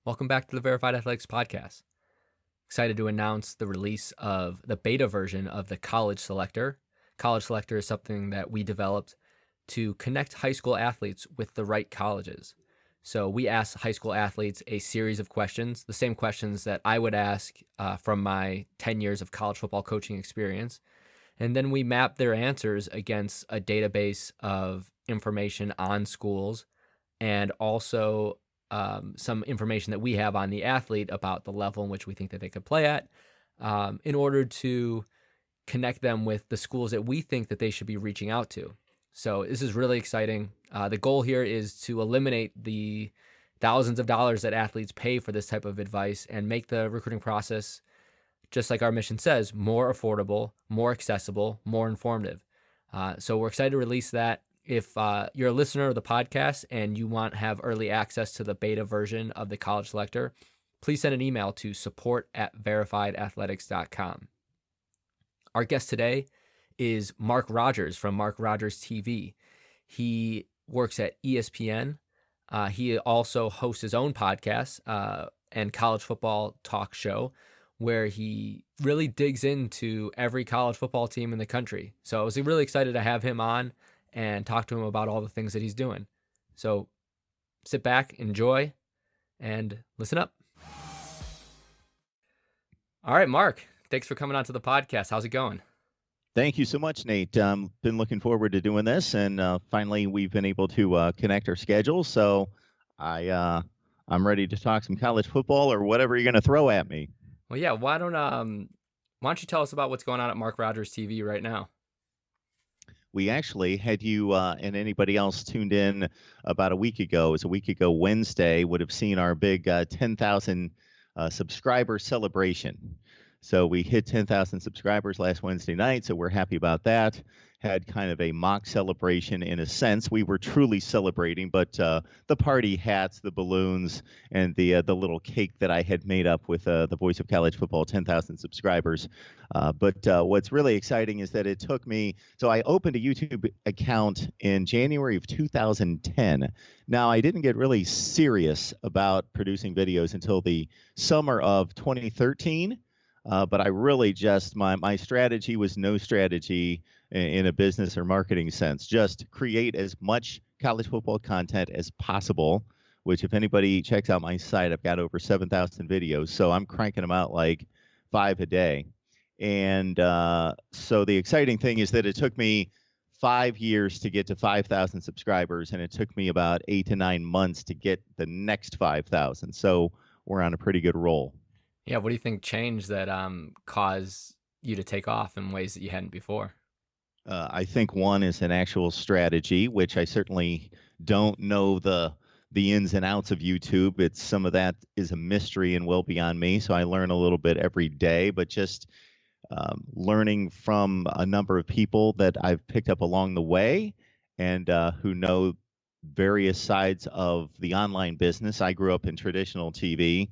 Welcome back to the Verified Athletics Podcast. Excited to announce the release of the beta version of the College Selector. College Selector is something that we developed to connect high school athletes with the right colleges. So we asked high school athletes a series of questions, the same questions that I would ask from my 10 years of college football coaching experience. And then we mapped their answers against a database of information on schools and also some information that we have on the athlete about the level in which we think that they could play at, in order to connect them with the schools that we think that they should be reaching out to. So this is really exciting. The goal here is to eliminate the thousands of dollars that athletes pay for this type of advice and make the recruiting process, just like our mission says, more affordable, more accessible, more informative. So we're excited to release that. If you're a listener of the podcast and you want to have early access to the beta version of the College Selector, please send an email to support@verifiedathletics.com. Our guest today is Mark Rogers from MarkRogersTV. He works at ESPN. He also hosts his own podcast and college football talk show where he really digs into every college football team in the country. So I was really excited to have him on and talk to him about all the things that he's doing. So sit back, enjoy, and listen up. All right, Mark, thanks for coming on to the podcast. How's it going? Thank you so much, Nate. Been looking forward to doing this, and finally we've been able to connect our schedules. So I'm ready to talk some college football or whatever you're going to throw at me. Well, yeah, why don't you tell us about what's going on at Mark Rogers TV right now? We actually had you and anybody else tuned in about a week ago. It was a week ago Wednesday, would have seen our big 10,000 subscriber celebration. So we hit 10,000 subscribers last Wednesday night, so we're happy about that. Had kind of a mock celebration in a sense. We were truly celebrating, but the party hats, the balloons, and the little cake that I had made up with the Voice of College Football, 10,000 subscribers. But what's really exciting is that it took me, so I opened a YouTube account in January of 2010. Now, I didn't get really serious about producing videos until the summer of 2013. But I really just, my strategy was no strategy in a business or marketing sense. Just create as much college football content as possible, which if anybody checks out my site, I've got over 7,000 videos. So I'm cranking them out like 5 a day. And so the exciting thing is that it took me 5 years to get to 5,000 subscribers, and it took me about 8 to 9 months to get the next 5,000. So we're on a pretty good roll. Yeah, what do you think changed that caused you to take off in ways that you hadn't before? I think one is an actual strategy, which I certainly don't know the ins and outs of YouTube. It's some of that is a mystery and well beyond me. So I learn a little bit every day, but just learning from a number of people that I've picked up along the way and who know various sides of the online business. I grew up in traditional TV,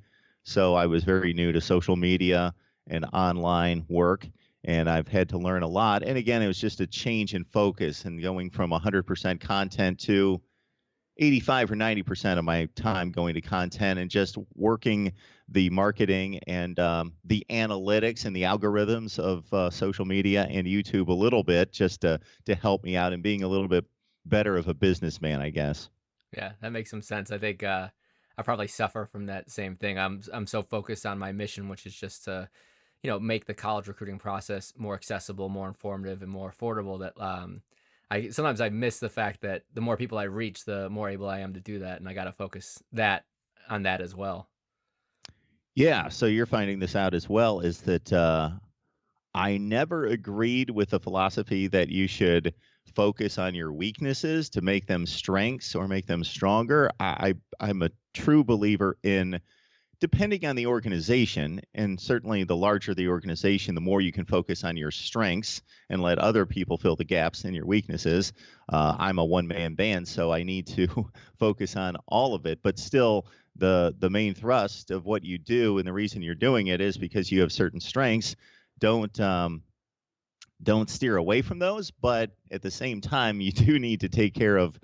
so I was very new to social media and online work, and I've had to learn a lot. And again, it was just a change in focus and going from 100% content to 85 or 90% of my time going to content and just working the marketing and the analytics and the algorithms of social media and YouTube a little bit just to help me out and being a little bit better of a businessman, I guess. Yeah, that makes some sense. I think I probably suffer from that same thing. I'm so focused on my mission, which is just to, make the college recruiting process more accessible, more informative, and more affordable. That I sometimes I miss the fact that the more people I reach, the more able I am to do that, and I got to focus on that as well. Yeah, so you're finding this out as well, is that I never agreed with the philosophy that you should focus on your weaknesses to make them strengths or make them stronger. I'm a true believer in, depending on the organization, and certainly the larger the organization, the more you can focus on your strengths and let other people fill the gaps in your weaknesses. I'm a one-man band, so I need to focus on all of it, but still the main thrust of what you do and the reason you're doing it is because you have certain strengths. Don't steer away from those, but at the same time, you do need to take care of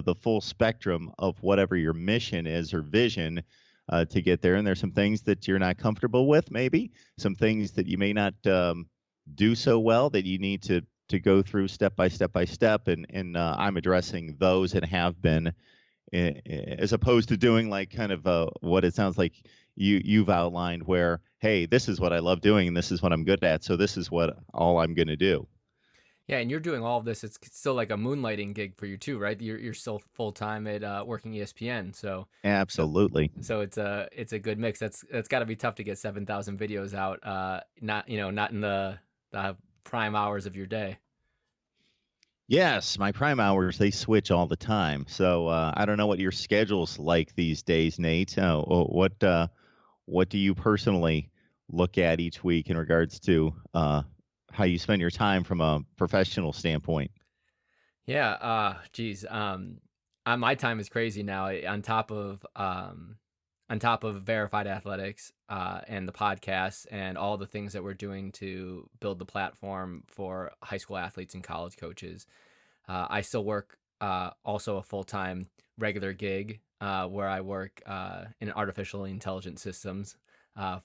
the full spectrum of whatever your mission is or vision. to get there. And there's some things that you're not comfortable with, maybe some things that you may not do so well that you need to go through step by step by step. And I'm addressing those and have been, as opposed to doing like kind of what it sounds like you've outlined, where, hey, this is what I love doing and this is what I'm good at, so this is what all I'm going to do. Yeah, and you're doing all of this. It's still like a moonlighting gig for you too, right? You're still full time at working ESPN, so Absolutely. so it's a good mix. That's got to be tough to get 7,000 videos out, not in the prime hours of your day. Yes, my prime hours, they switch all the time. So I don't know what your schedule's like these days, Nate. What do you personally look at each week in regards to how you spend your time from a professional standpoint? Yeah, geez. My time is crazy now. On top of Verified Athletics, and the podcast and all the things that we're doing to build the platform for high school athletes and college coaches. I still work also a full-time regular gig where I work in artificial intelligence systems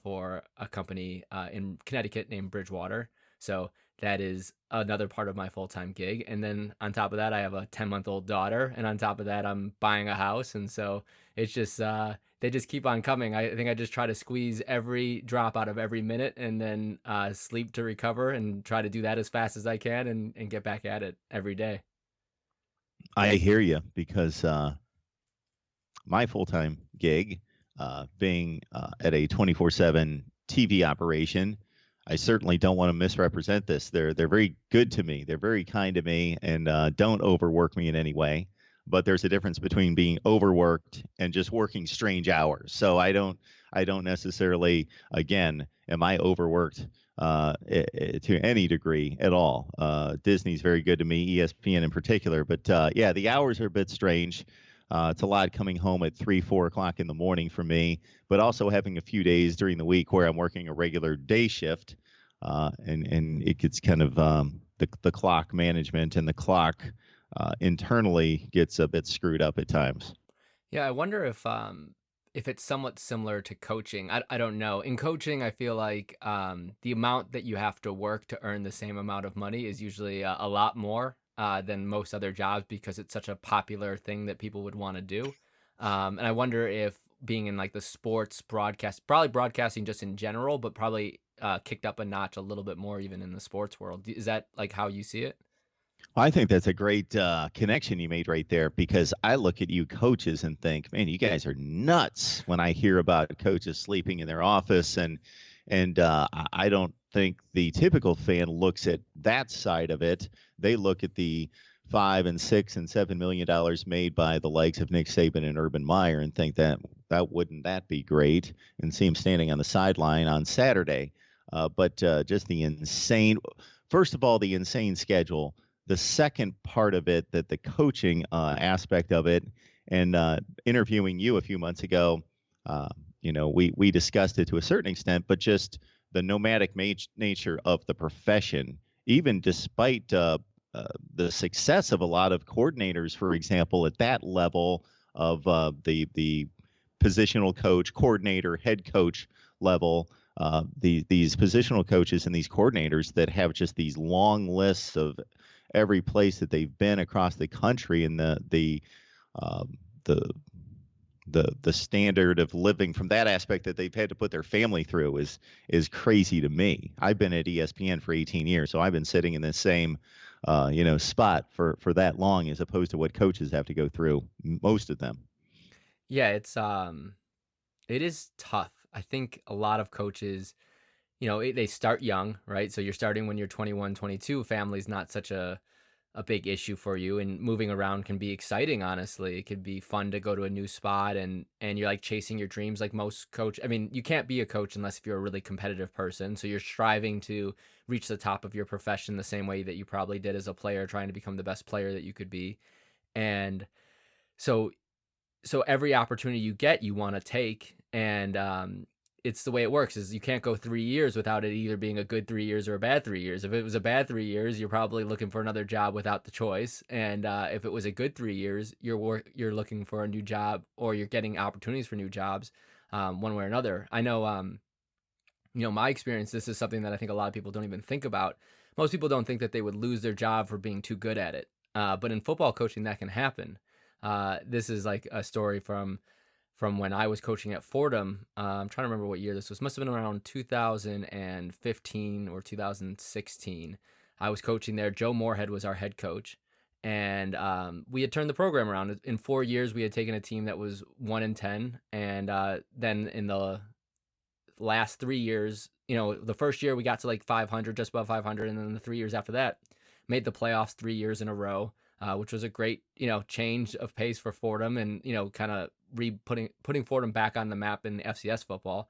for a company in Connecticut named Bridgewater. So that is another part of my full-time gig. And then on top of that, I have a 10-month-old daughter. And on top of that, I'm buying a house. And so it's just, they just keep on coming. I think I just try to squeeze every drop out of every minute and then sleep to recover and try to do that as fast as I can and get back at it every day. I hear you, because my full-time gig, being at a 24/7 TV operation, I certainly don't want to misrepresent this. They're very good to me. They're very kind to me, and don't overwork me in any way. But there's a difference between being overworked and just working strange hours. So I don't necessarily, again, am I overworked to any degree at all. Disney's very good to me, ESPN in particular. But yeah, the hours are a bit strange. It's a lot coming home at 3, 4 o'clock in the morning for me, but also having a few days during the week where I'm working a regular day shift, and it gets kind of the clock management and the clock internally gets a bit screwed up at times. Yeah, I wonder if it's somewhat similar to coaching. I don't know. In coaching, I feel like the amount that you have to work to earn the same amount of money is usually a lot more than most other jobs because it's such a popular thing that people would want to do. And I wonder if being in like the sports broadcast, probably broadcasting just in general, but probably kicked up a notch a little bit more even in the sports world. Is that like how you see it? I think that's a great connection you made right there, because I look at you coaches and think, man, you guys are nuts when I hear about coaches sleeping in their office, and I don't think the typical fan looks at that side of it. They look at the $5 and $6 and $7 million made by the likes of Nick Saban and Urban Meyer and think that wouldn't that be great, and see him standing on the sideline on Saturday. But just the insane, first of all, the insane schedule. The second part of it, that the coaching aspect of it, and interviewing you a few months ago, we discussed it to a certain extent, but just the nomadic nature of the profession, even despite the success of a lot of coordinators, for example, at that level of the positional coach, coordinator, head coach level. These positional coaches and these coordinators that have just these long lists of every place that they've been across the country, and uh, the the standard of living from that aspect that they've had to put their family through is crazy to me. I've been at ESPN for 18 years, so I've been sitting in the same spot for that long, as opposed to what coaches have to go through, most of them. Yeah, it is tough. I think a lot of coaches, they start young, right? So you're starting when you're 21, 22. Family's not such a big issue for you, and moving around can be exciting, honestly. It could be fun to go to a new spot, and you're like chasing your dreams like most coach. I mean, you can't be a coach unless if you're a really competitive person. So you're striving to reach the top of your profession the same way that you probably did as a player, trying to become the best player that you could be. And so every opportunity you get, you want to take, and it's the way it works. Is you can't go 3 years without it either being a good 3 years or a bad 3 years. If it was a bad 3 years, you're probably looking for another job without the choice. And if it was a good 3 years, you're looking for a new job, or you're getting opportunities for new jobs one way or another. I know, my experience, this is something that I think a lot of people don't even think about. Most people don't think that they would lose their job for being too good at it. But in football coaching, that can happen. This is like a story from when I was coaching at Fordham. I'm trying to remember what year this was. Must have been around 2015 or 2016. I was coaching there. Joe Moorhead was our head coach. And we had turned the program around. In 4 years, we had taken a team that was 1-10. And then in the last 3 years, the first year we got to like 500, just above 500. And then the 3 years after that, made the playoffs 3 years in a row, which was a great, change of pace for Fordham and, kind of putting Fordham back on the map in FCS football.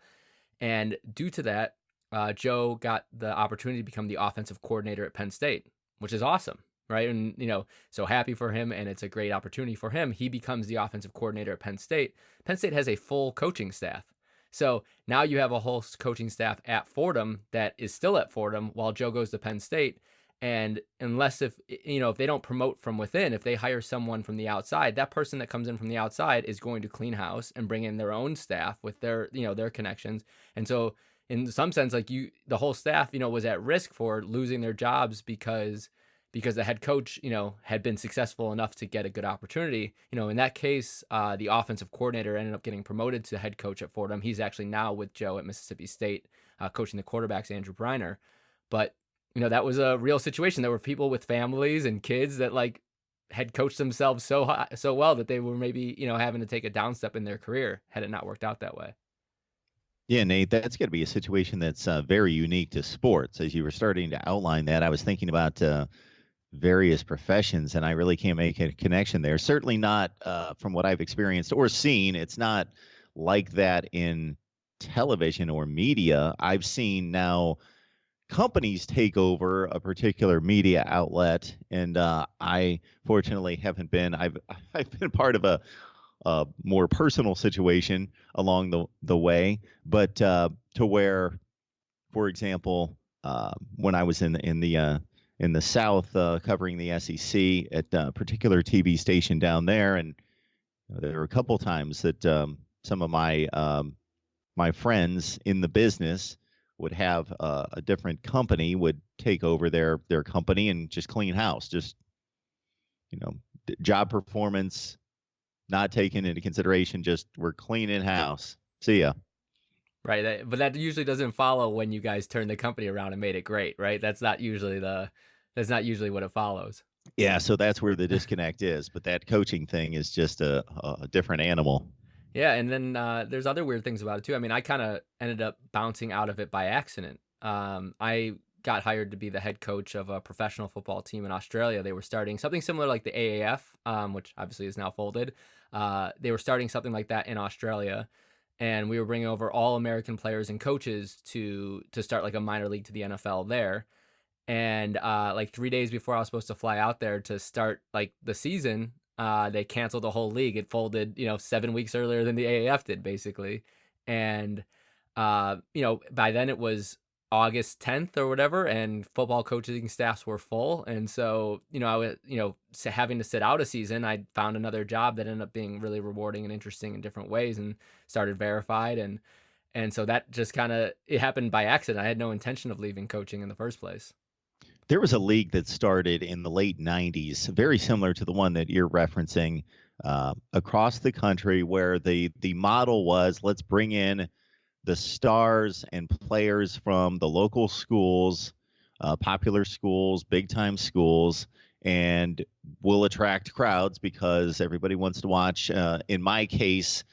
And due to that, Joe got the opportunity to become the offensive coordinator at Penn State, which is awesome, right? And, so happy for him, and it's a great opportunity for him. He becomes the offensive coordinator at Penn State. Penn State has a full coaching staff. So now you have a whole coaching staff at Fordham that is still at Fordham while Joe goes to Penn State. And unless if they don't promote from within, if they hire someone from the outside, that person that comes in from the outside is going to clean house and bring in their own staff with their, their connections. And so in some sense, like the whole staff, was at risk for losing their jobs because the head coach, had been successful enough to get a good opportunity. In that case, the offensive coordinator ended up getting promoted to head coach at Fordham. He's actually now with Joe at Mississippi State, coaching the quarterbacks, Andrew Briner. But that was a real situation. There were people with families and kids that like had coached themselves so well that they were maybe, having to take a down step in their career had it not worked out that way. Yeah, Nate, that's going to be a situation that's very unique to sports. As you were starting to outline that, I was thinking about various professions, and I really can't make a connection there. Certainly not from what I've experienced or seen. It's not like that in television or media. I've seen now companies take over a particular media outlet, and I fortunately haven't been. I've been part of a more personal situation along the way, but to where, for example, when I was in the South covering the SEC at a particular TV station down there, and there were a couple times that some of my friends in the business would have a different company would take over their company and just clean house, just job performance not taken into consideration, just we're cleaning house, see ya. Right, but that usually doesn't follow when you guys turn the company around and made it great, right? That's not usually what it follows. Yeah, so that's where the disconnect is, but that coaching thing is just a different animal. Yeah, and then there's other weird things about it too. I mean, I kind of ended up bouncing out of it by accident. I got hired to be the head coach of a professional football team in Australia. They were starting something similar like the AAF, which obviously is now folded. They were starting something like that in Australia, and we were bringing over all American players and coaches to start like a minor league to the NFL there. And like 3 days before I was supposed to fly out there to start like the season, they canceled the whole league. It folded, 7 weeks earlier than the AAF did, basically. And, by then it was August 10th or whatever, and football coaching staffs were full. And so, I was, having to sit out a season, I found another job that ended up being really rewarding and interesting in different ways, and started Verified. And so that just it happened by accident. I had no intention of leaving coaching in the first place. There was a league that started in the late 90s, very similar to the one that you're referencing, across the country, where the model was, let's bring in the stars and players from the local schools, popular schools, big-time schools, and we'll attract crowds because everybody wants to watch, in my case,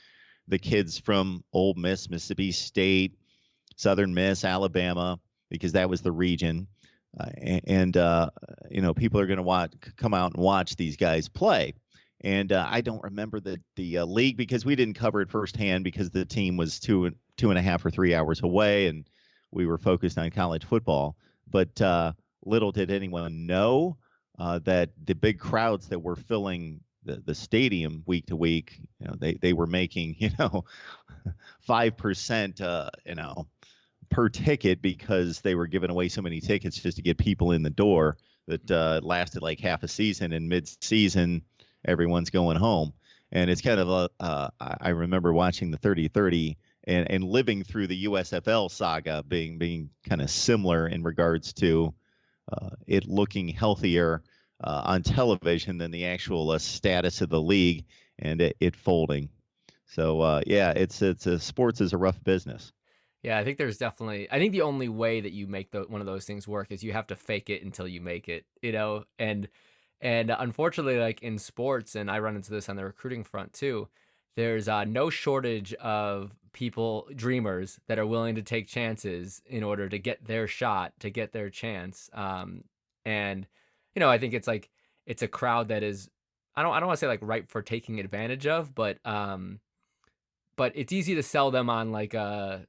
the kids from Ole Miss, Mississippi State, Southern Miss, Alabama, because that was the region. People are going to come out and watch these guys play. And I don't remember the league because we didn't cover it firsthand because the team was 2.5 or 3 hours away, and we were focused on college football. But little did anyone know that the big crowds that were filling the stadium week to week, they were making 5%, per ticket, because they were giving away so many tickets just to get people in the door that lasted like half a season, and mid-season everyone's going home. And it's kind of I remember watching the 30-30 and living through the USFL saga being kind of similar in regards to it looking healthier on television than the actual status of the league and it folding. So yeah, it's sports is a rough business. Yeah, I think there's definitely. I think the only way that you make one of those things work is you have to fake it until you make it. And unfortunately, like in sports, and I run into this on the recruiting front too. There's no shortage of people, dreamers, that are willing to take chances in order to get their shot, to get their chance. And I think it's a crowd that is. I don't want to say like ripe for taking advantage of, but it's easy to sell them on like a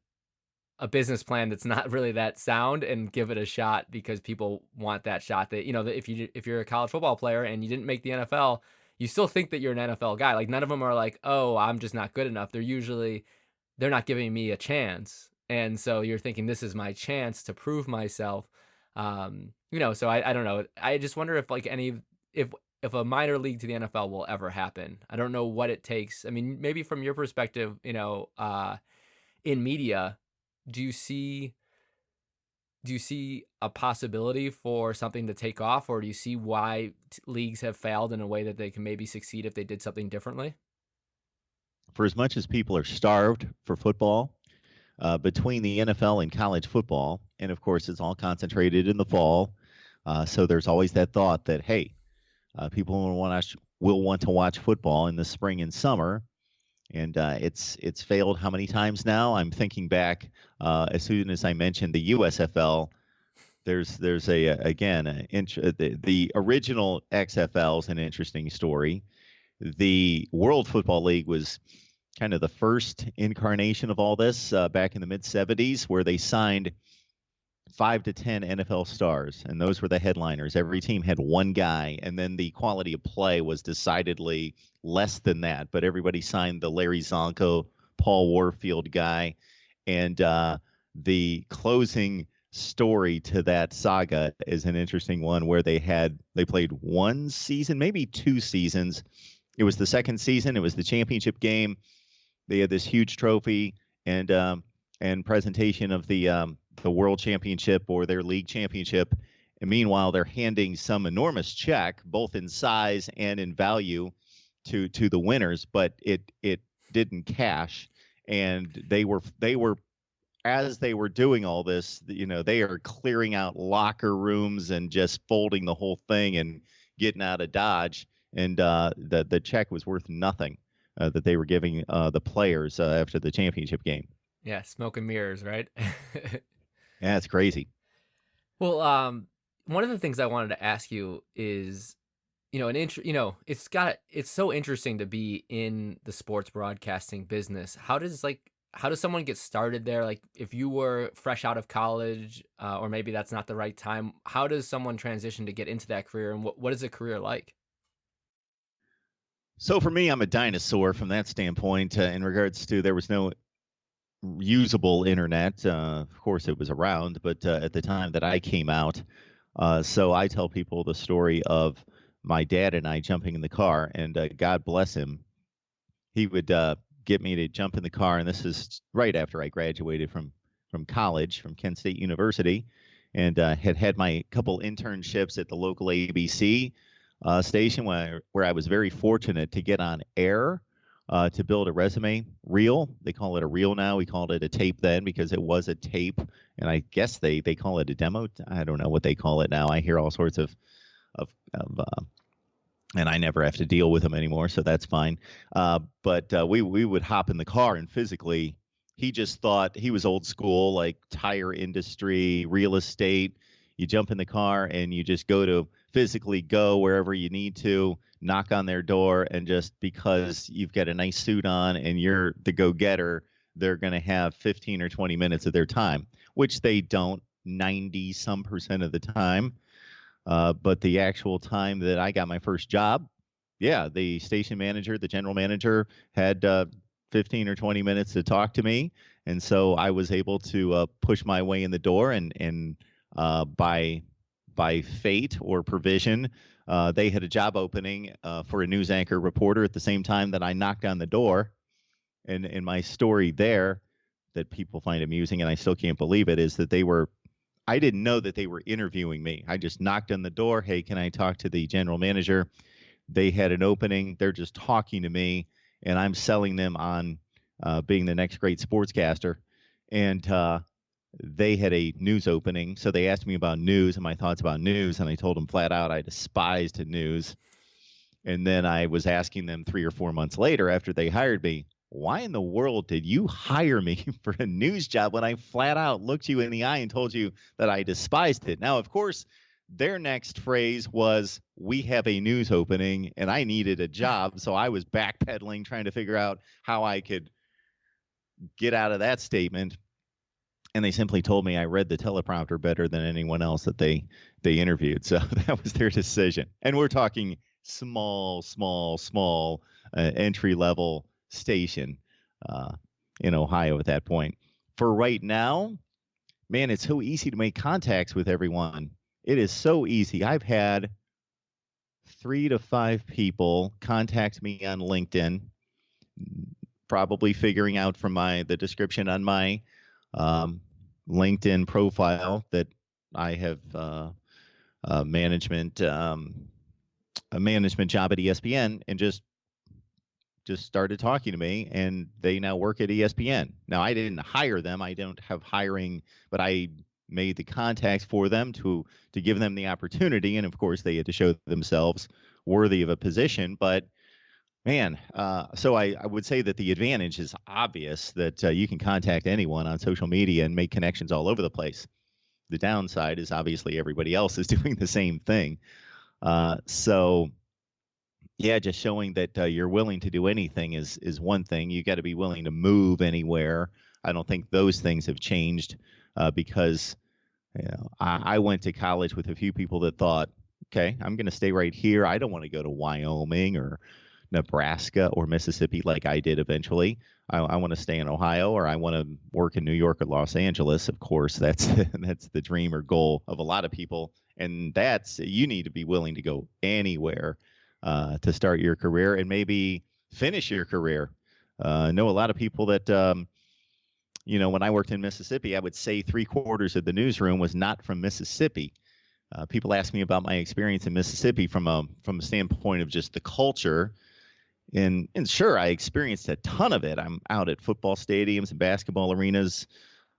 business plan that's not really that sound and give it a shot because people want that shot. That that if you're a college football player and you didn't make the NFL, you still think that you're an NFL guy. Like none of them are like, oh, I'm just not good enough. They're not giving me a chance, and so you're thinking this is my chance to prove myself. So I don't know. I just wonder if like if a minor league to the NFL will ever happen. I don't know what it takes. I mean, maybe from your perspective, in media, do you see a possibility for something to take off, or do you see why leagues have failed in a way that they can maybe succeed if they did something differently? For as much as people are starved for football, between the NFL and college football, and of course it's all concentrated in the fall, so there's always that thought that hey, people will want to watch football in the spring and summer. And it's failed how many times now? I'm thinking back as soon as I mentioned the USFL. There's the original XFL is an interesting story. The World Football League was kind of the first incarnation of all this back in the mid 70s, where they signed 5 to 10 NFL stars, and those were the headliners. Every team had one guy, and then the quality of play was decidedly less than that. But everybody signed the Larry Zonko, Paul Warfield guy, and the closing story to that saga is an interesting one where they played one season, maybe 2 seasons. It was the second season. It was the championship game. They had this huge trophy and presentation of the world championship or their league championship. And meanwhile, they're handing some enormous check, both in size and in value, to the winners, but it didn't cash. And they were as they were doing all this, they are clearing out locker rooms and just folding the whole thing and getting out of Dodge. And the check was worth nothing that they were giving the players after the championship game. Yeah, smoke and mirrors, right? Yeah, it's crazy. Well, one of the things I wanted to ask you is, it's so interesting to be in the sports broadcasting business. How does someone get started there? Like, if you were fresh out of college, or maybe that's not the right time, how does someone transition to get into that career, and what is a career like? So for me, I'm a dinosaur from that standpoint. In regards to there was no usable internet. Of course, it was around, but at the time that I came out, so I tell people the story of my dad and I jumping in the car, and God bless him, he would get me to jump in the car, and this is right after I graduated from college, from Kent State University, and had my couple internships at the local ABC station where I was very fortunate to get on air. To build a resume reel. They call it a reel now. We called it a tape then because it was a tape, and I guess they call it a demo. I don't know what they call it now. I hear all sorts of and I never have to deal with them anymore, so that's fine. But we would hop in the car and physically, he just thought he was old school, like tire industry, real estate. You jump in the car and you just physically go wherever you need to, knock on their door, and just because you've got a nice suit on and you're the go-getter, they're going to have 15 or 20 minutes of their time, which they don't 90% of the time. But the actual time that I got my first job, yeah, the station manager, the general manager had 15 or 20 minutes to talk to me. And so I was able to push my way in the door, and by fate or provision, they had a job opening for a news anchor reporter at the same time that I knocked on the door. And my story there that people find amusing, and I still can't believe it, is that I didn't know that they were interviewing me. I just knocked on the door. Hey, can I talk to the general manager? They had an opening. They're just talking to me, and I'm selling them on being the next great sportscaster. And they had a news opening. So they asked me about news and my thoughts about news. And I told them flat out I despised news. And then I was asking them 3 or 4 months later, after they hired me, why in the world did you hire me for a news job when I flat out looked you in the eye and told you that I despised it? Now, of course, their next phrase was, we have a news opening, and I needed a job. So I was backpedaling, trying to figure out how I could get out of that statement. And they simply told me I read the teleprompter better than anyone else that they interviewed. So that was their decision. And we're talking small entry level station in Ohio at that point. For right now, man, it's so easy to make contacts with everyone. It is so easy. I've had 3 to 5 people contact me on LinkedIn, probably figuring out from the description on my LinkedIn profile that I have a management job at ESPN, and just started talking to me, and they now work at ESPN. Now, I didn't hire them. I don't have hiring, but I made the contacts for them to give them the opportunity, and of course they had to show themselves worthy of a position. But man, so I would say that the advantage is obvious, that you can contact anyone on social media and make connections all over the place. The downside is obviously everybody else is doing the same thing. So yeah, just showing that you're willing to do anything is one thing. You got to be willing to move anywhere. I don't think those things have changed because I went to college with a few people that thought, okay, I'm going to stay right here. I don't want to go to Wyoming or Nebraska or Mississippi like I did eventually. I want to stay in Ohio, or I want to work in New York or Los Angeles. Of course, that's the dream or goal of a lot of people, and you need to be willing to go anywhere to start your career and maybe finish your career. I know a lot of people that when I worked in Mississippi, I would say 3/4 of the newsroom was not from Mississippi. People ask me about my experience in Mississippi from a standpoint of just the culture. And sure, I experienced a ton of it. I'm out at football stadiums and basketball arenas,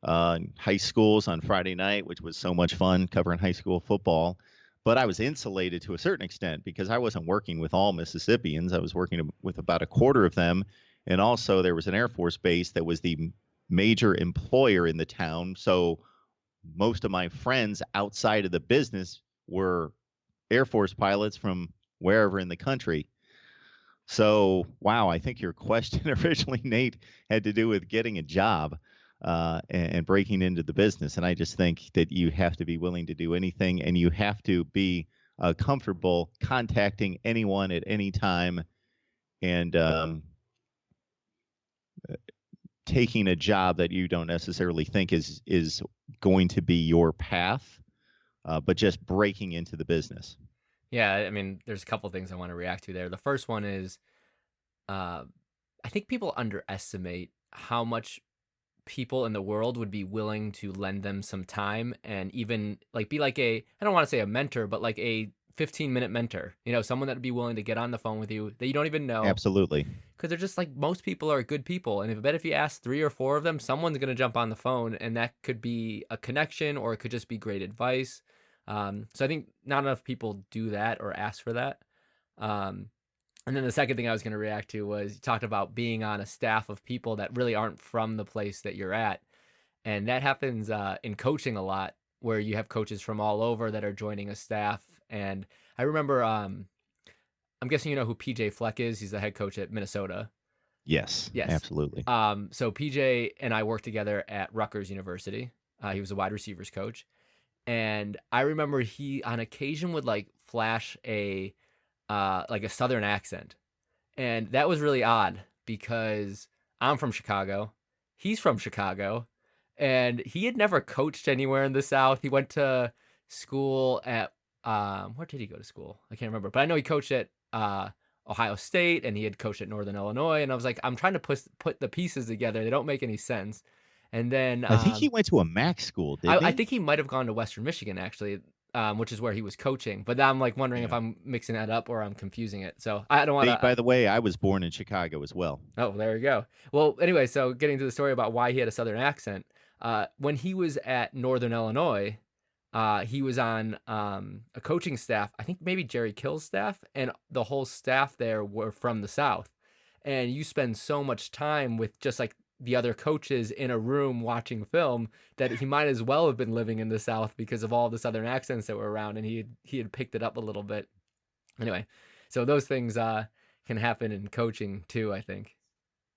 high schools on Friday night, which was so much fun covering high school football. But I was insulated to a certain extent because I wasn't working with all Mississippians. I was working with about 1/4 of them. And also there was an Air Force base that was the major employer in the town. So most of my friends outside of the business were Air Force pilots from wherever in the country. So, wow, I think your question originally, Nate, had to do with getting a job and breaking into the business. And I just think that you have to be willing to do anything, and you have to be comfortable contacting anyone at any time and taking a job that you don't necessarily think is going to be your path, but just breaking into the business. Yeah, I mean, there's a couple things I want to react to there. The first one is, I think people underestimate how much people in the world would be willing to lend them some time and even be like I don't want to say a mentor, but like a 15-minute mentor, someone that would be willing to get on the phone with you that you don't even know. Absolutely. Because they're just most people are good people. And I bet if you ask 3 or 4 of them, someone's going to jump on the phone, and that could be a connection or it could just be great advice. So I think not enough people do that or ask for that. And then the second thing I was going to react to was, you talked about being on a staff of people that really aren't from the place that you're at. And that happens in coaching a lot, where you have coaches from all over that are joining a staff. And I remember, I'm guessing you know who PJ Fleck is. He's the head coach at Minnesota. Yes, absolutely. So PJ and I worked together at Rutgers University. He was a wide receivers coach. And I remember he on occasion would flash a Southern accent. And that was really odd because I'm from Chicago. He's from Chicago. And he had never coached anywhere in the South. He went to school at, where did he go to school? I can't remember. But I know he coached at Ohio State, and he had coached at Northern Illinois. And I was like, I'm trying to put the pieces together. They don't make any sense. And then I think he went to a MAC school, didn't I he? think he might have gone to Western Michigan actually, which is where he was coaching. But now I'm like wondering if Yeah. I'm mixing that up or I'm confusing it. So I don't want Hey, to. by the way, I was born in Chicago as well. Oh, there you go. Well, anyway, so getting to the story about why he had a Southern accent, when he was at Northern Illinois, he was on a coaching staff. I think maybe Jerry Kill's staff, and the whole staff there were from the South. And you spend so much time with just like the other coaches in a room watching film that he might as well have been living in the South because of all the Southern accents that were around, and he had picked it up a little bit. Anyway, so those things can happen in coaching too, I think.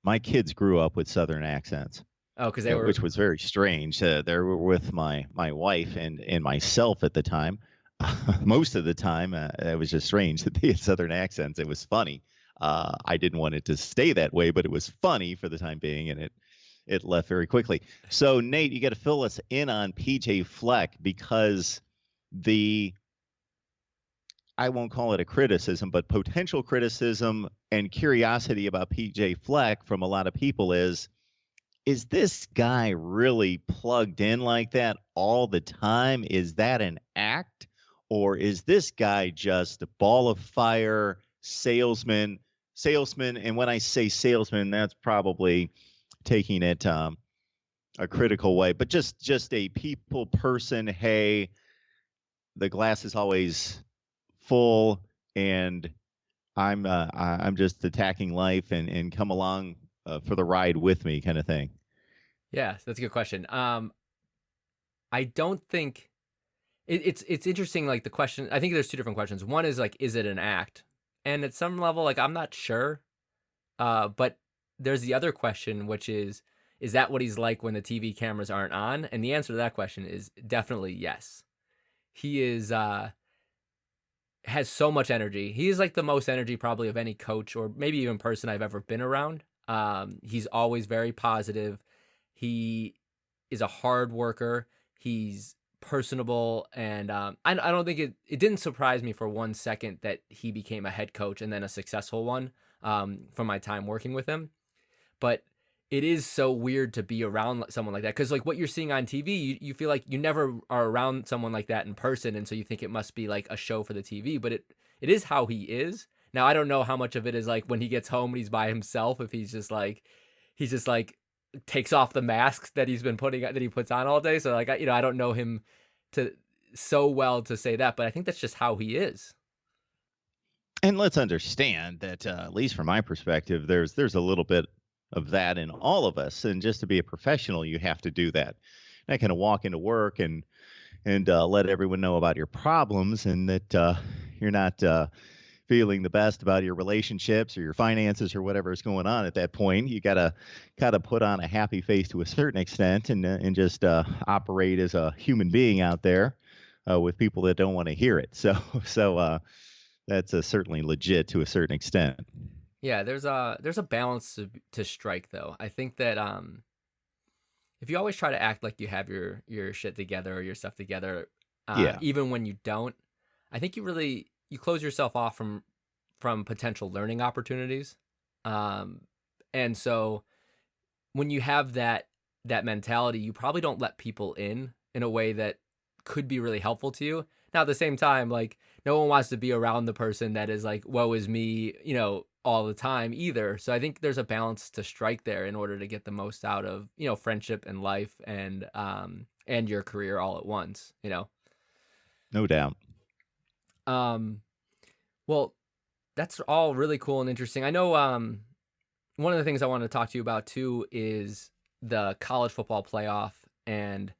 My kids grew up with Southern accents, Oh, because they were. which was very strange. They were with my wife and myself at the time. Most of the time, it was just strange that they had Southern accents. It was funny. I didn't want it to stay that way, but it was funny for the time being, and it left very quickly. So, Nate, you got to fill us in on PJ Fleck, because I won't call it a criticism, but potential criticism and curiosity about PJ Fleck from a lot of people is this guy really plugged in like that all the time? Is that an act? Or is this guy just a ball of fire, salesman? And when I say salesman, that's probably taking it a critical way, but just a people person. Hey, the glass is always full, and I'm just attacking life, and come along for the ride with me, kind of thing. Yeah, that's a good question. I don't think it's interesting. Like the question, I think there's two different questions. One is like, is it an act? And at some level, like I'm not sure. But there's the other question, which is that what he's like when the TV cameras aren't on? And the answer to that question is definitely yes. He has so much energy. He is like the most energy probably of any coach or maybe even person I've ever been around. He's always very positive. He is a hard worker. He's personable, and I don't think it didn't surprise me for 1 second that he became a head coach and then a successful one from my time working with him. But it is so weird to be around someone like that, because like what you're seeing on TV, you feel like you never are around someone like that in person, and so you think it must be like a show for the TV, but it is how he is. Now I don't know how much of it is like when he gets home and he's by himself, if he's just like takes off the masks that he puts on all day. So like I don't know him to so well to say that, but I think that's just how he is. And let's understand that, at least from my perspective, there's a little bit of that in all of us. And just to be a professional, you have to do that. Not kind of walk into work and let everyone know about your problems, and that you're not feeling the best about your relationships or your finances or whatever is going on at that point. You gotta kind of put on a happy face to a certain extent, and just operate as a human being out there with people that don't want to hear it. So that's certainly legit to a certain extent. Yeah, there's a balance to strike though. I think that if you always try to act like you have your shit together or your stuff together, Yeah, even when you don't, I think you close yourself off from potential learning opportunities. Um, and so when you have that mentality, you probably don't let people in a way that could be really helpful to you. Now at the same time, like no one wants to be around the person that is like, woe is me, all the time either. So I think there's a balance to strike there in order to get the most out of, friendship and life and your career all at once. no doubt. Um well, that's all really cool and interesting. I know one of the things I wanted to talk to you about too is the college football playoff. And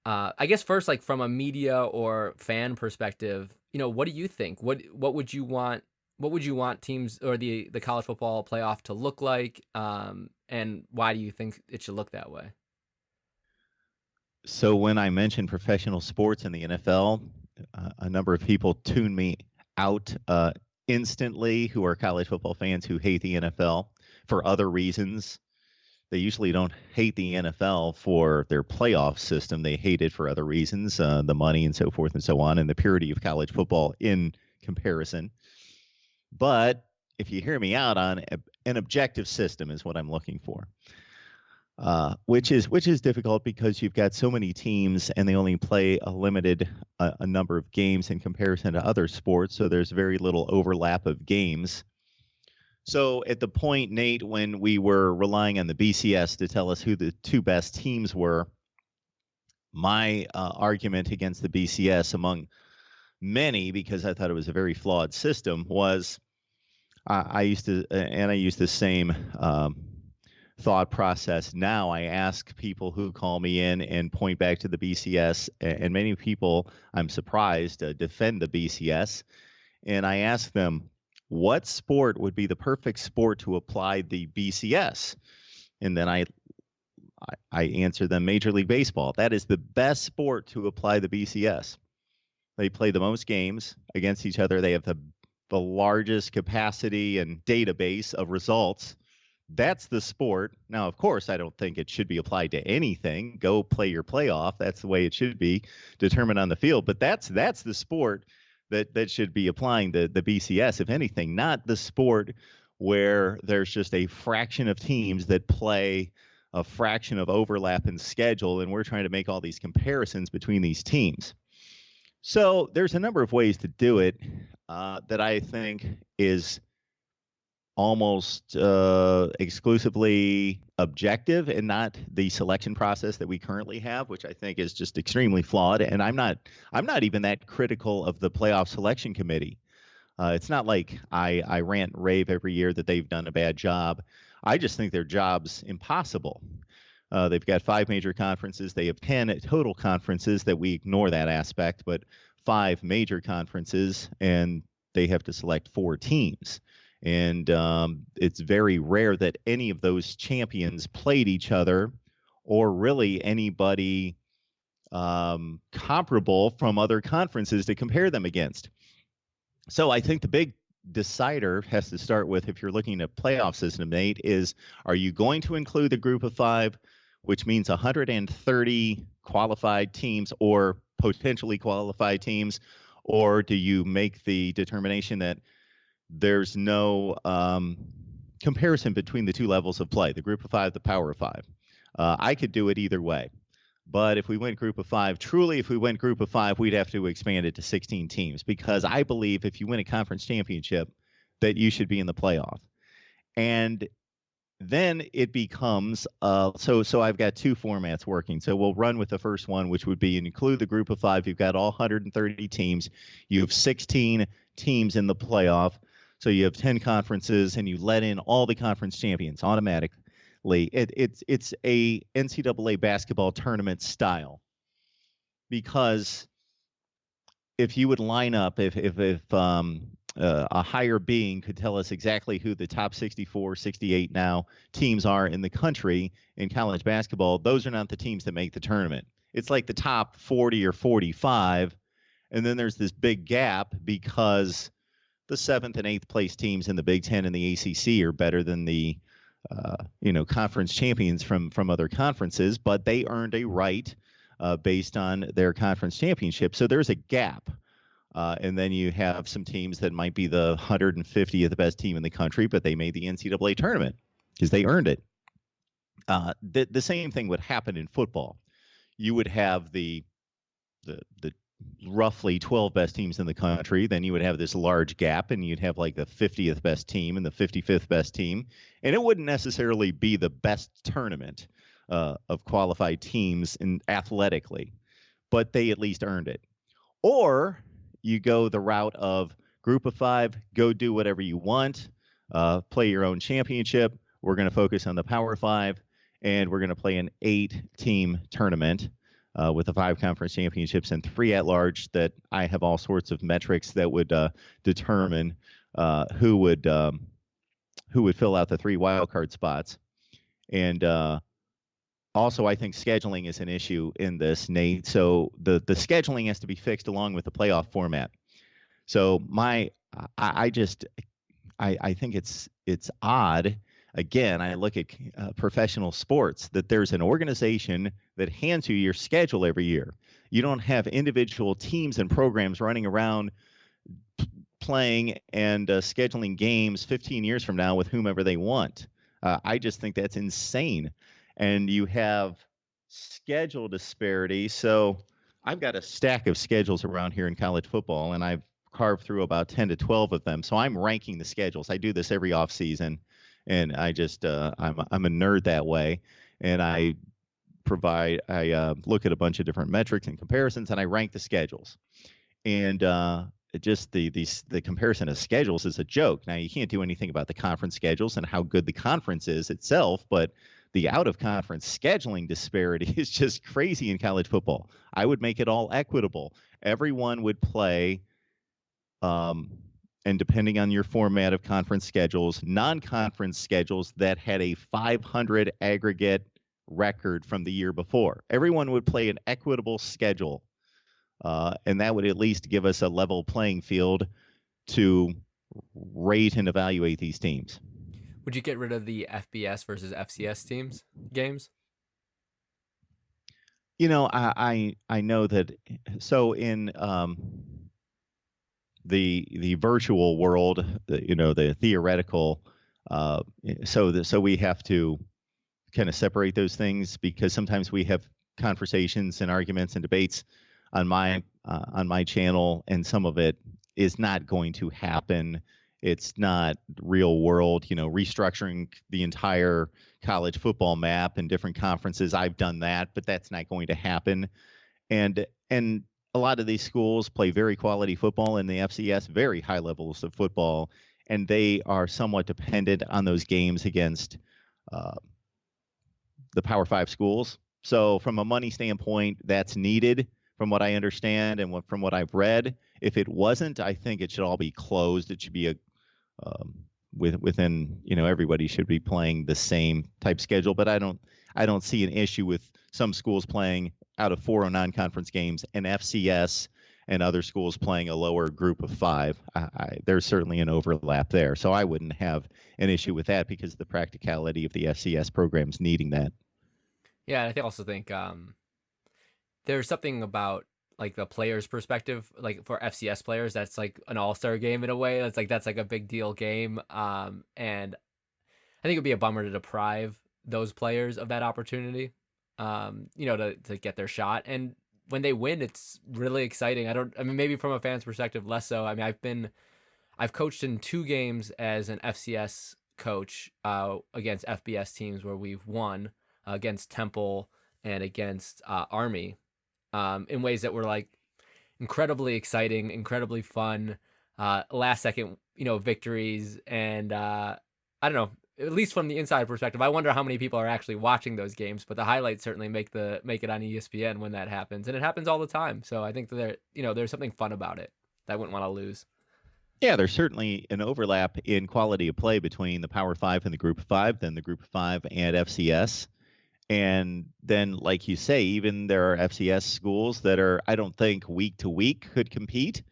I guess first, like from a media or fan perspective, what do you think? What would you want? What would you want teams or the college football playoff to look like? And why do you think it should look that way? So when I mentioned professional sports in the NFL, a number of people tune me out instantly, who are college football fans who hate the NFL for other reasons. They usually don't hate the NFL for their playoff system. They hate it for other reasons, the money and so forth and so on, and the purity of college football in comparison. But if you hear me out on an objective system is what I'm looking for. which is difficult because you've got so many teams and they only play a limited a number of games in comparison to other sports. So there's very little overlap of games. So at the point, Nate, when we were relying on the BCS to tell us who the two best teams were, my argument against the BCS, among many, because I thought it was a very flawed system, was I used to, and I use the same thought process now. I ask people who call me in and point back to the BCS, and many people, I'm surprised, defend the BCS. And I ask them, what sport would be the perfect sport to apply the BCS? And then I answer them, Major League Baseball. That is the best sport to apply the BCS. They play the most games against each other. They have the largest capacity and database of results. That's the sport. Now, of course, I don't think it should be applied to anything. Go play your playoff. That's the way it should be determined on the field. But that's the sport that should be applying the BCS, if anything, not the sport where there's just a fraction of teams that play a fraction of overlap in schedule, and we're trying to make all these comparisons between these teams. So there's a number of ways to do it that I think is almost exclusively objective and not the selection process that we currently have, which I think is just extremely flawed. And I'm not even that critical of the playoff selection committee. It's not like I rant and rave every year that they've done a bad job. I just think their job's impossible. They've got 5 major conferences. They have 10 total conferences that we ignore that aspect, but 5 major conferences, and they have to select 4 teams. And it's very rare that any of those champions played each other or really anybody comparable from other conferences to compare them against. So I think the big decider has to start with, if you're looking at playoff system, Nate, is are you going to include the group of 5, which means 130 qualified teams or potentially qualified teams, or do you make the determination that there's no comparison between the 2 levels of play, the group of 5, the power of 5? I could do it either way. But if we went group of 5, we'd have to expand it to 16 teams, because I believe if you win a conference championship, that you should be in the playoff. And then it becomes so I've got 2 formats working. So we'll run with the first one, which would be include the group of 5. You've got all 130 teams. You have 16 teams in the playoff. So you have 10 conferences, and you let in all the conference champions automatically. It's a NCAA basketball tournament style, because if you would line up, if a higher being could tell us exactly who the top 64, 68 now teams are in the country in college basketball, those are not the teams that make the tournament. It's like the top 40 or 45, and then there's this big gap because the 7th and 8th place teams in the Big Ten and the ACC are better than the conference champions from other conferences, but they earned a right based on their conference championship. So there's a gap. And then you have some teams that might be the 150th best team in the country, but they made the NCAA tournament because they earned it. The same thing would happen in football. You would have the roughly 12 best teams in the country. Then you would have this large gap, and you'd have like the 50th best team and the 55th best team. And it wouldn't necessarily be the best tournament of qualified teams athletically, but they at least earned it. Or you go the route of group of 5, go do whatever you want, play your own championship. We're going to focus on the Power 5, and we're going to play an 8-team tournament with the 5 conference championships and 3 at large. That I have all sorts of metrics that would determine who would fill out the 3 wildcard spots. And also, I think scheduling is an issue in this, Nate. So the scheduling has to be fixed along with the playoff format. So I think it's odd. Again, I look at professional sports, that there's an organization that hands you your schedule every year. You don't have individual teams and programs running around playing and scheduling games 15 years from now with whomever they want. I just think that's insane. and you have schedule disparity. So I've got a stack of schedules around here in college football, and I've carved through about 10 to 12 of them. So I'm ranking the schedules. I do this every off season, and I'm a nerd that way, and I look at a bunch of different metrics and comparisons, and I rank the schedules. And just the comparison of schedules is a joke. Now you can't do anything about the conference schedules and how good the conference is itself, but the out of conference scheduling disparity is just crazy in college football. I would make it all equitable. Everyone would play, and depending on your format of conference schedules, non-conference schedules that had a 500 aggregate record from the year before. Everyone would play an equitable schedule, and that would at least give us a level playing field to rate and evaluate these teams. Would you get rid of the FBS versus FCS games? I know that. So in the virtual world, the theoretical, so we have to kind of separate those things, because sometimes we have conversations and arguments and debates on my channel, and some of it is not going to happen. It's not real world, restructuring the entire college football map and different conferences. I've done that, but that's not going to happen. And a lot of these schools play very quality football in the FCS, very high levels of football, and they are somewhat dependent on those games against the Power 5 schools. So from a money standpoint, that's needed, from what I understand and from what I've read. If it wasn't, I think it should all be closed. It should be within, everybody should be playing the same type schedule. But I don't see an issue with some schools playing out of 4 non-conference games and FCS and other schools playing a lower group of 5. There's certainly an overlap there. So I wouldn't have an issue with that, because of the practicality of the FCS programs needing that. Yeah, I also think there's something about like the players' perspective, like for FCS players, that's like an all-star game in a way. That's like a big deal game. And I think it'd be a bummer to deprive those players of that opportunity, to get their shot. And when they win, it's really exciting. Maybe from a fan's perspective, less so. I've coached in 2 games as an FCS coach against FBS teams where we've won, against Temple and against Army, in ways that were like incredibly exciting, incredibly fun, last second, victories. And I don't know, at least from the inside perspective, I wonder how many people are actually watching those games, but the highlights certainly make it on ESPN when that happens. And it happens all the time. So I think that there's something fun about it that I wouldn't want to lose. Yeah, there's certainly an overlap in quality of play between the Power 5 and the Group of 5, then the Group of 5 and FCS. And then, like you say, even there are FCS schools that are, I don't think week to week could compete,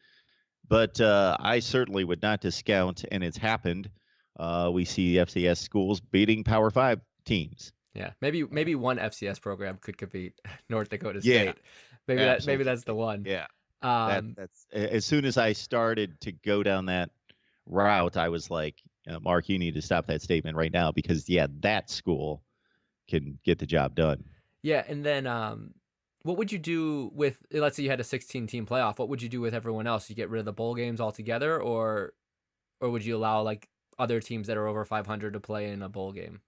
but I certainly would not discount, and it's happened. We see FCS schools beating Power 5 teams. Yeah, maybe one FCS program could compete. North Dakota State. Maybe that's the one. Yeah. That's as soon as I started to go down that route, I was like, Mark, you need to stop that statement right now, because that school can get the job done. Yeah, and then what would you do with, let's say you had a 16-team playoff, what would you do with everyone else? You get rid of the bowl games altogether, or would you allow like other teams that are over 500 to play in a bowl game?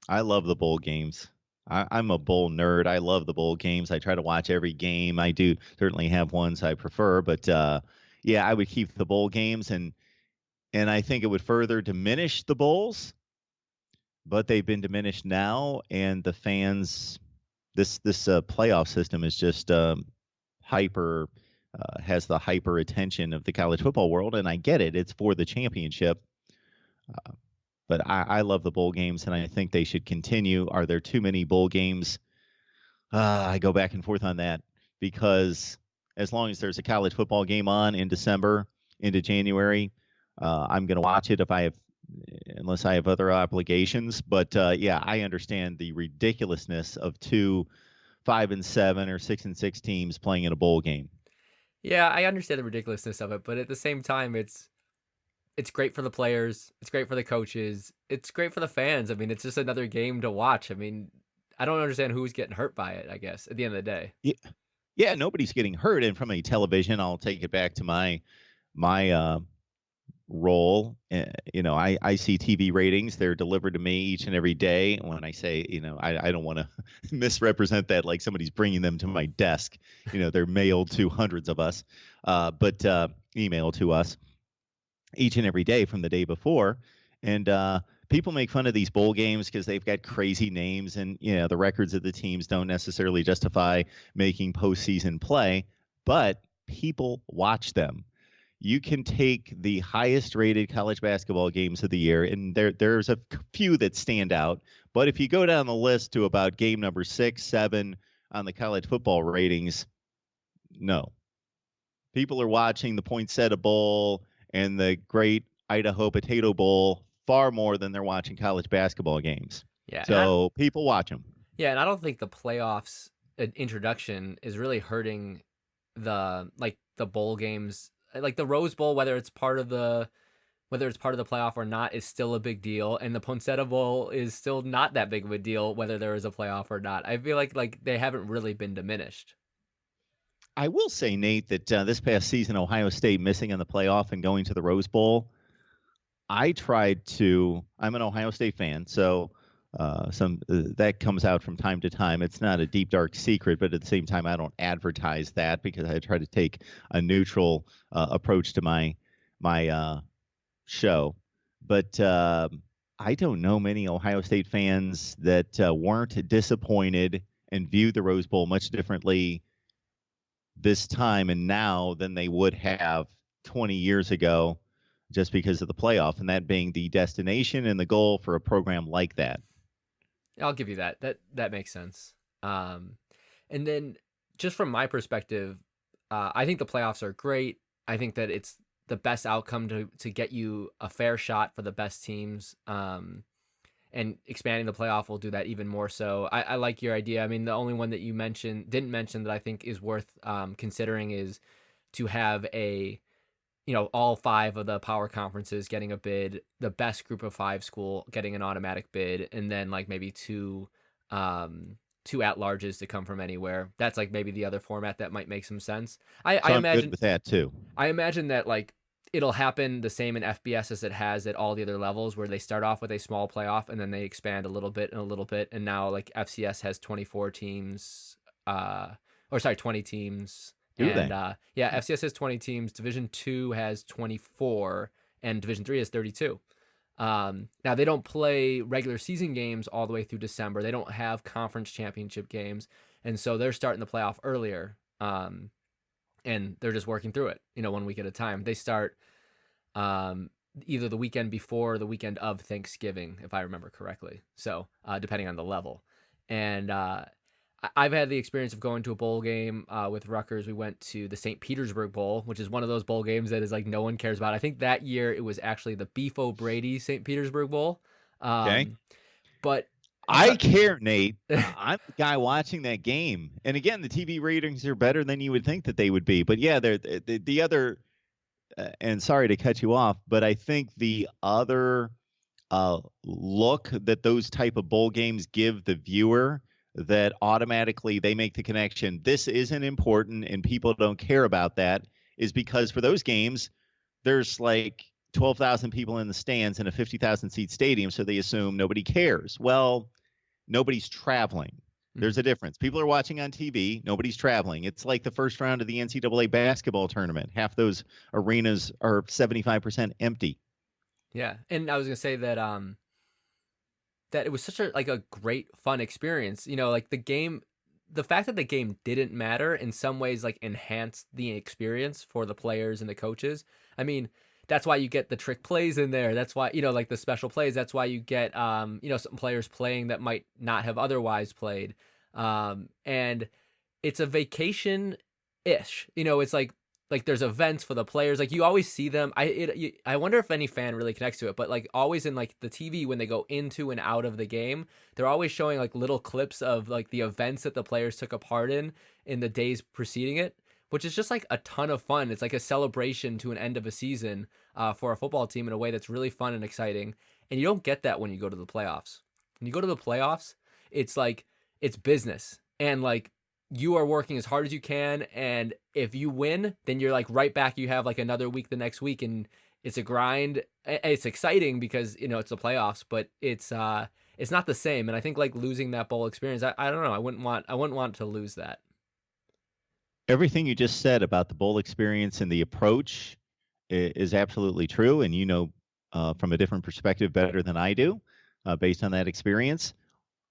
I love the bowl games. I'm a bowl nerd. I love the bowl games. I try to watch every game. I do certainly have ones I prefer, but I would keep the bowl games, and I think it would further diminish the bowls, but they've been diminished now, and the fans, this playoff system is just hyper, has the hyper attention of the college football world, and I get it. It's for the championship. But I love the bowl games, and I think they should continue. Are there too many bowl games? I go back and forth on that, because as long as there's a college football game on in December into January, I'm going to watch it unless I have other obligations. But I understand the ridiculousness of 2 5-7 or 6-6 teams playing in a bowl game. Yeah, I understand the ridiculousness of it, but at the same time, it's great for the players. It's great for the coaches. It's great for the fans. It's just another game to watch. I don't understand who's getting hurt by it, I guess, at the end of the day. Yeah, yeah, nobody's getting hurt. And from a television, I'll take it back to my role. I see TV ratings. They're delivered to me each and every day. When I say, I don't want to misrepresent that like somebody's bringing them to my desk. They're mailed to hundreds of us, but emailed to us each and every day from the day before. And people make fun of these bowl games because they've got crazy names, and the records of the teams don't necessarily justify making postseason play, but people watch them. You can take the highest rated college basketball games of the year, and there's a few that stand out. But if you go down the list to about game number 6, 7 on the college football ratings, no. People are watching the Poinsettia Bowl and the great Idaho Potato Bowl far more than they're watching college basketball games. Yeah. So people watch them. Yeah, and I don't think the playoffs introduction is really hurting the bowl games. Like the Rose Bowl, whether it's part of the playoff or not, is still a big deal, and the Poinsettia Bowl is still not that big of a deal whether there is a playoff or not. I feel like they haven't really been diminished. I will say, Nate, that this past season, Ohio State missing in the playoff and going to the Rose Bowl, I'm an Ohio State fan, so that comes out from time to time. It's not a deep, dark secret, but at the same time, I don't advertise that because I try to take a neutral approach to my show. But I don't know many Ohio State fans that weren't disappointed and viewed the Rose Bowl much differently this time and now than they would have 20 years ago, just because of the playoff, and that being the destination and the goal for a program like that. I'll give you that. That makes sense. And then just from my perspective, I think the playoffs are great. I think that it's the best outcome to get you a fair shot for the best teams. And expanding the playoff will do that even more so. I like your idea. I mean, the only one that you didn't mention that I think is worth considering is to have all 5 of the power conferences getting a bid, the best group of 5 school getting an automatic bid, and then like maybe two at-larges to come from anywhere. That's like maybe the other format that might make some sense. I I'm imagine good with that too. I imagine that like it'll happen the same in FBS as it has at all the other levels, where they start off with a small playoff and then they expand a little bit and a little bit. And now like FCS has 24 teams, 20 teams. Yeah, FCS has 20 teams. Division 2 has 24 and Division 3 has 32. Now they don't play regular season games all the way through December. They don't have conference championship games. And so they're starting the playoff earlier. And they're just working through it, 1 week at a time. They start either the weekend before or the weekend of Thanksgiving, if I remember correctly. So depending on the level. And I've had the experience of going to a bowl game with Rutgers. We went to the St. Petersburg Bowl, which is one of those bowl games that is like no one cares about. I think that year it was actually the Beef O'Brady St. Petersburg Bowl. Okay. But I care, Nate. I'm the guy watching that game. And again, the TV ratings are better than you would think that they would be. But yeah, the other, and sorry to cut you off, but I think the other look that those type of bowl games give the viewer, that automatically they make the connection, this isn't important and people don't care about that, is because for those games, there's like 12,000 people in the stands in a 50,000 seat stadium, so they assume nobody cares. Well, nobody's traveling. There's a difference. People are watching on TV. Nobody's traveling. It's like the first round of the NCAA basketball tournament. Half those arenas are 75% empty. Yeah, and I was gonna say that that it was such a great fun experience. Like the fact that the game didn't matter in some ways like enhanced the experience for the players and the coaches. I mean, that's why you get the trick plays in there. That's why, like the special plays. That's why you get, some players playing that might not have otherwise played. And it's a vacation-ish. It's like there's events for the players. Like you always see them. I wonder if any fan really connects to it, but like always in like the TV when they go into and out of the game, they're always showing like little clips of like the events that the players took a part in the days preceding it, which is just like a ton of fun. It's like a celebration to an end of a season for a football team in a way that's really fun and exciting. And you don't get that when you go to the playoffs. When you go to the playoffs, it's like it's business. And like you are working as hard as you can, and if you win, then you're like right back. You have like another week the next week, and it's a grind. It's exciting because it's the playoffs, but it's not the same. And I think like losing that bowl experience, I don't know. I wouldn't want to lose that. Everything you just said about the bowl experience and the approach is absolutely true, and from a different perspective better than I do, based on that experience.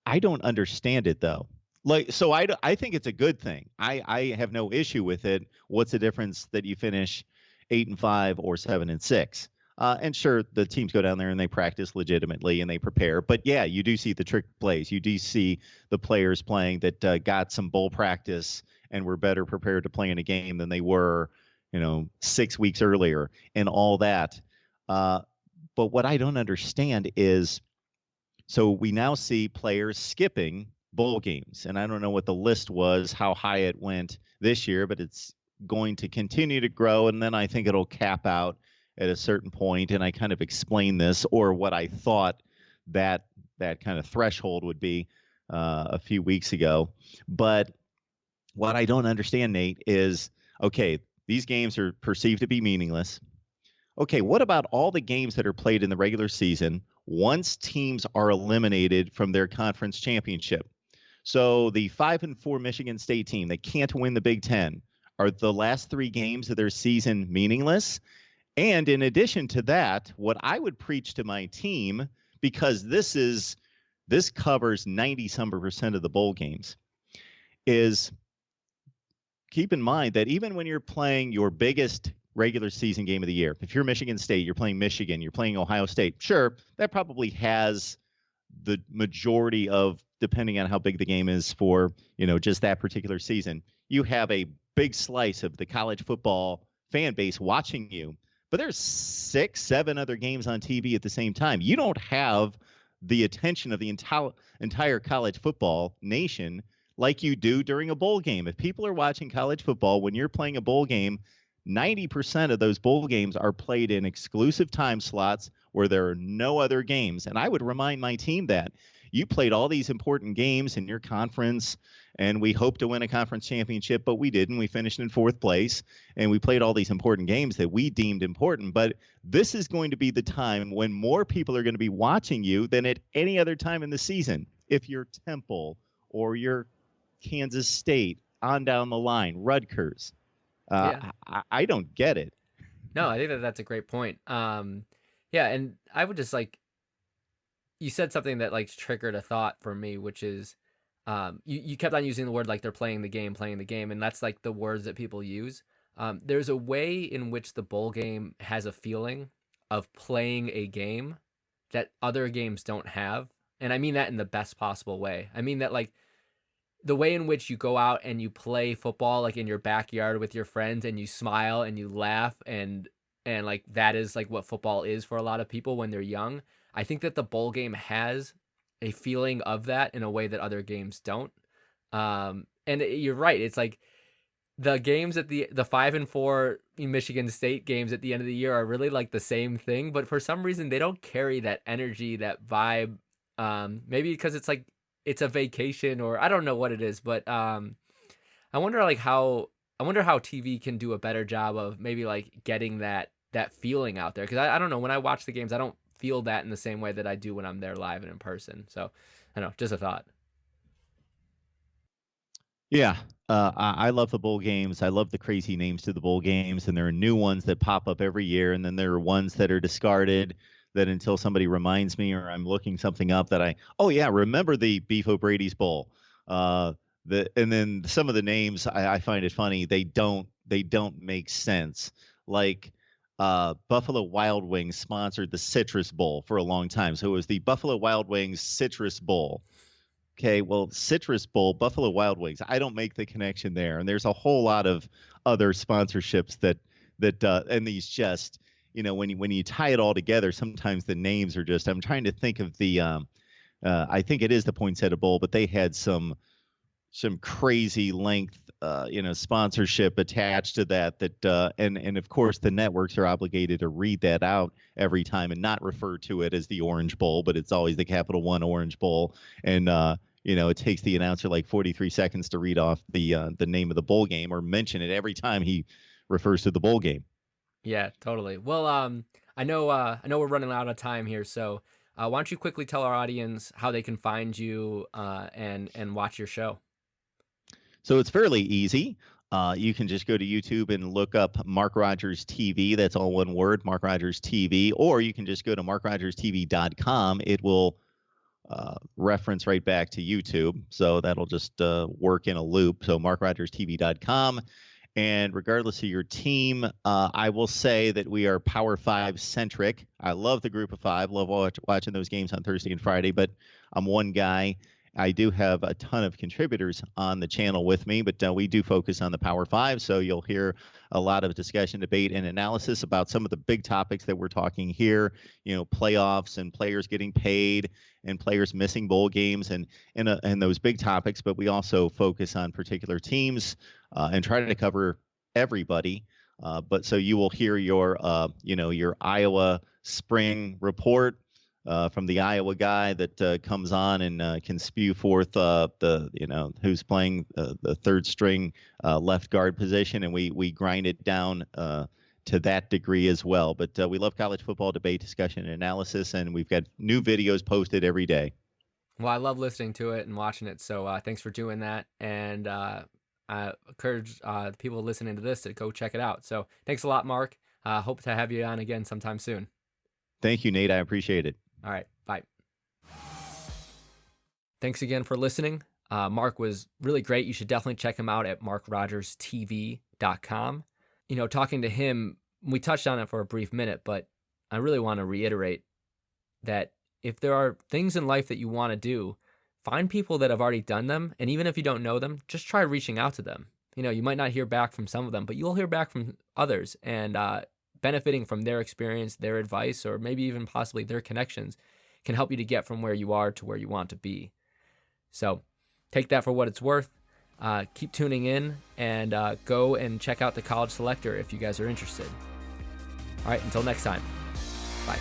I don't understand it though. Like, so I think it's a good thing. I have no issue with it. What's the difference that you finish 8-5 or 7-6? And sure, the teams go down there and they practice legitimately and they prepare. But yeah, you do see the trick plays. You do see the players playing that got some bowl practice and were better prepared to play in a game than they were, 6 weeks earlier and all that. But what I don't understand is, so we now see players skipping bowl games. And I don't know what the list was, how high it went this year, but it's going to continue to grow. And then I think it'll cap out at a certain point. And I kind of explained this, or what I thought that kind of threshold would be a few weeks ago. But what I don't understand, Nate, is, okay, these games are perceived to be meaningless. Okay, what about all the games that are played in the regular season once teams are eliminated from their conference championship? So the 5-4 Michigan State team that can't win the Big Ten, are the last 3 games of their season meaningless? And in addition to that, what I would preach to my team, because this covers 90% of the bowl games, is keep in mind that even when you're playing your biggest regular season game of the year, if you're Michigan State, you're playing Michigan, you're playing Ohio State, sure, that probably has the majority of, depending on how big the game is for, just that particular season, you have a big slice of the college football fan base watching you. But there's 6, 7 other games on TV at the same time. You don't have the attention of the entire college football nation like you do during a bowl game. If people are watching college football when you're playing a bowl game, 90% of those bowl games are played in exclusive time slots where there are no other games. And I would remind my team that you played all these important games in your conference, and we hoped to win a conference championship, but we didn't. We finished in 4th place, and we played all these important games that we deemed important. But this is going to be the time when more people are going to be watching you than at any other time in the season. If you're Temple or you're Kansas State, on down the line, Rutgers. Yeah. I don't get it. No, I think that's a great point. Yeah, and I would just like, you said something that like triggered a thought for me, which is, you kept on using the word like they're playing the game, and that's like the words that people use. There's a way in which the bowl game has a feeling of playing a game that other games don't have, and I mean that in the best possible way. I mean that like the way in which you go out and you play football like in your backyard with your friends, and you smile and you laugh, and like that is like what football is for a lot of people when they're young. I think that the bowl game has a feeling of that in a way that other games don't. And you're right. It's like the games at the 5-4 Michigan State games at the end of the year are really like the same thing, but for some reason they don't carry that energy, that vibe. Maybe because it's like it's a vacation, or I don't know what it is, but I wonder how TV can do a better job of maybe like getting that feeling out there, because I don't know, when I watch the games I don't feel that in the same way that I do when I'm there live and in person. So I don't know, just a thought. Yeah, I love the bowl games. I love the crazy names to the bowl games, and there are new ones that pop up every year, and then there are ones that are discarded that until somebody reminds me or I'm looking something up that oh yeah, remember the Beef O'Brady's Bowl. And then some of the names I find it funny. They don't make sense. Like Buffalo Wild Wings sponsored the Citrus Bowl for a long time, so it was the Buffalo Wild Wings Citrus Bowl. Okay, well, Citrus Bowl, Buffalo Wild Wings. I don't make the connection there, and there's a whole lot of other sponsorships that and these just, when you tie it all together, sometimes the names are just. I'm trying to think of the. I think it is the Poinsettia Bowl, but they had some crazy length, sponsorship attached to that. And of course the networks are obligated to read that out every time and not refer to it as the Orange Bowl, but it's always the Capital One Orange Bowl. And it takes the announcer like 43 seconds to read off the name of the bowl game or mention it every time he refers to the bowl game. Yeah, totally. Well, I know we're running out of time here, so why don't you quickly tell our audience how they can find you and watch your show? So it's fairly easy. You can just go to YouTube and look up Mark Rogers TV. That's all one word, Mark Rogers TV. Or you can just go to MarkRogersTV.com. It will reference right back to YouTube. So that'll just work in a loop. So MarkRogersTV.com. And regardless of your team, I will say that we are Power 5 centric. I love the Group of Five, love watching those games on Thursday and Friday, but I'm one guy. I do have a ton of contributors on the channel with me, but we do focus on the Power 5, so you'll hear a lot of discussion, debate, and analysis about some of the big topics that we're talking here, playoffs and players getting paid and players missing bowl games and those big topics, but we also focus on particular teams and try to cover everybody. But so you will hear your Iowa spring report from the Iowa guy that comes on and can spew forth who's playing the third string left guard position, and we grind it down to that degree as well. But we love college football debate, discussion, and analysis, and we've got new videos posted every day. Well, I love listening to it and watching it, so thanks for doing that, and I encourage the people listening to this to go check it out. So thanks a lot, Mark. Hope to have you on again sometime soon. Thank you, Nate. I appreciate it. All right. Bye. Thanks again for listening. Mark was really great. You should definitely check him out at MarkRogersTV.com. Talking to him, we touched on it for a brief minute, but I really want to reiterate that if there are things in life that you want to do, find people that have already done them. And even if you don't know them, just try reaching out to them. You might not hear back from some of them, but you'll hear back from others. And benefiting from their experience, their advice, or maybe even possibly their connections can help you to get from where you are to where you want to be. So take that for what it's worth. Keep tuning in and go and check out the College Selector if you guys are interested. All right, until next time. Bye.